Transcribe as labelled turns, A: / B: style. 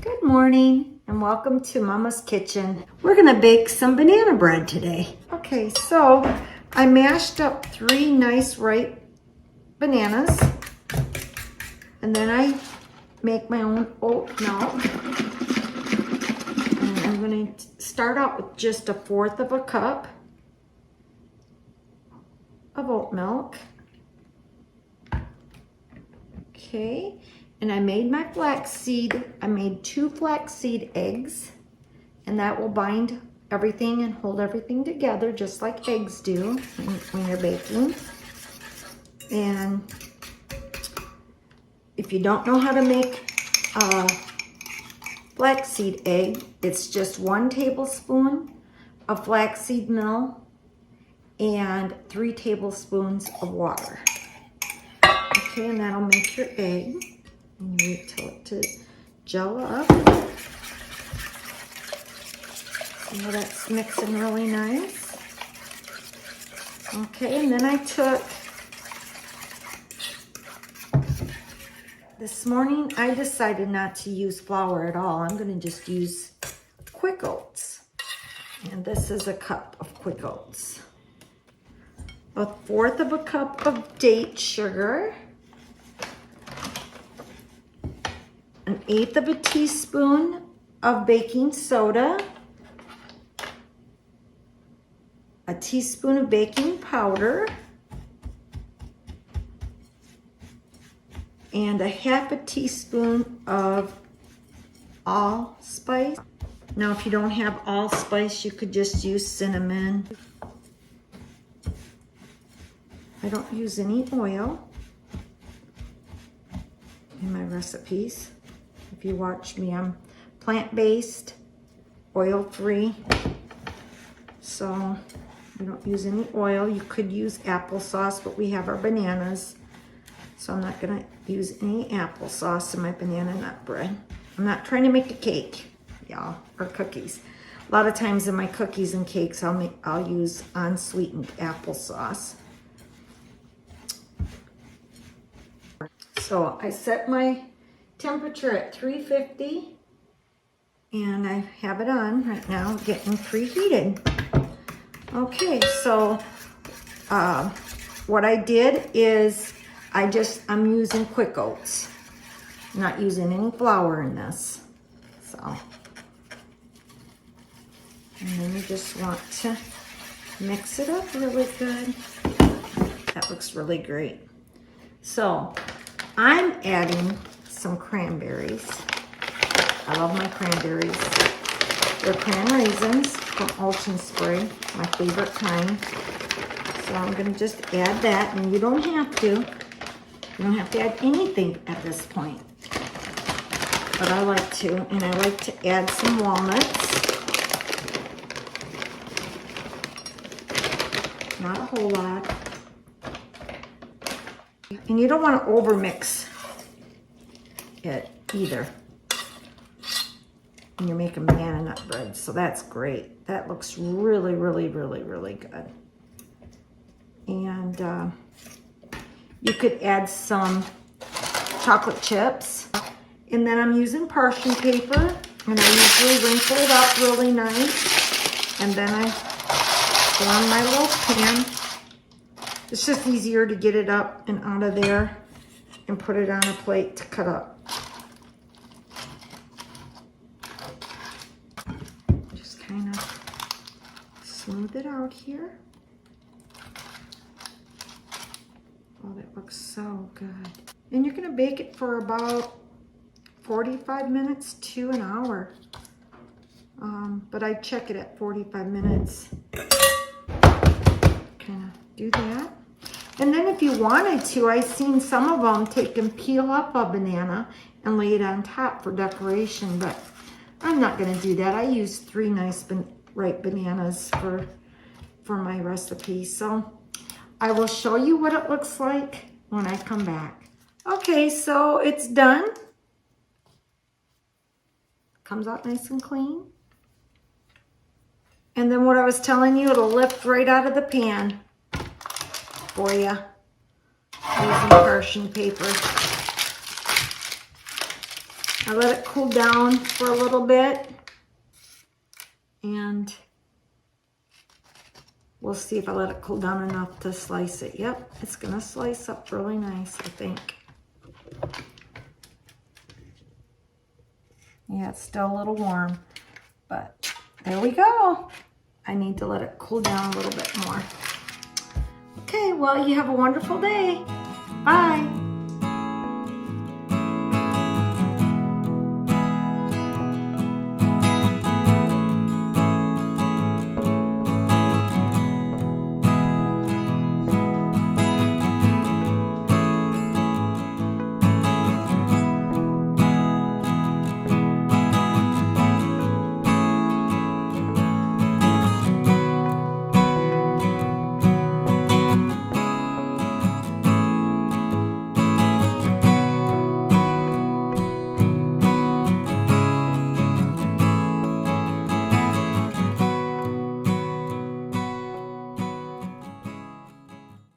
A: Good morning and welcome to Mama's Kitchen. We're gonna bake some banana bread today. Okay, so I mashed up 3 nice ripe bananas and then I make my own oat milk. And I'm gonna start out with just 1/4 of a cup of oat milk. Okay. And I made my flaxseed, I made 2 flaxseed eggs, and that will bind everything and hold everything together just like eggs do when you're baking. And if you don't know how to make a flaxseed egg, it's just 1 tablespoon of flaxseed meal and 3 tablespoons of water. Okay, and that'll make your egg. And you wait till it to gel up. See how that's mixing really nice. Okay, and then I took, this morning I decided not to use flour at all. I'm gonna just use quick oats. And this is a cup of quick oats. 1/4 of a cup of date sugar. 1/8 of a teaspoon of baking soda, a teaspoon of baking powder, and 1/2 teaspoon of allspice. Now, if you don't have allspice, you could just use cinnamon. I don't use any oil in my recipes. If you watch me, I'm plant-based, oil-free, so we don't use any oil. You could use applesauce, but we have our bananas, so I'm not gonna use any applesauce in my banana nut bread. I'm not trying to make a cake, y'all, or cookies. A lot of times in my cookies and cakes, I'll use unsweetened applesauce. So I set my temperature at 350 and I have it on right now, getting preheated. Okay, so what I did is I'm using quick oats. I'm not using any flour in this. So, and then you just want to mix it up really good. That looks really great. So I'm adding some cranberries. I love my cranberries. They're cran raisins from Ocean Spray, my favorite kind. So I'm gonna just add that, and you don't have to. You don't have to add anything at this point. But I like to, and I like to add some walnuts. Not a whole lot. And you don't want to overmix it either when you're making banana nut bread. So that's great. That looks really, really, really, really good. And you could add some chocolate chips. And then I'm using parchment paper, and I usually wrinkle it up really nice. And then I put on my little pan. It's just easier to get it up and out of there and put it on a plate to cut up. Just kind of smooth it out here. Oh, that looks so good. And you're gonna bake it for about 45 minutes to an hour. But I check it at 45 minutes. Kind of do that. And then if you wanted to, I've seen some of them take and peel up a banana and lay it on top for decoration, but I'm not gonna do that. I use 3 nice ripe bananas for my recipe. So I will show you what it looks like when I come back. Okay, so it's done. Comes out nice and clean. And then what I was telling you, it'll lift right out of the pan for you using parchment paper. I let it cool down for a little bit, and we'll see if I let it cool down enough to slice it. Yep, it's gonna slice up really nice, I think. Yeah, it's still a little warm, but there we go. I need to let it cool down a little bit more. Okay, well, you have a wonderful day. Bye.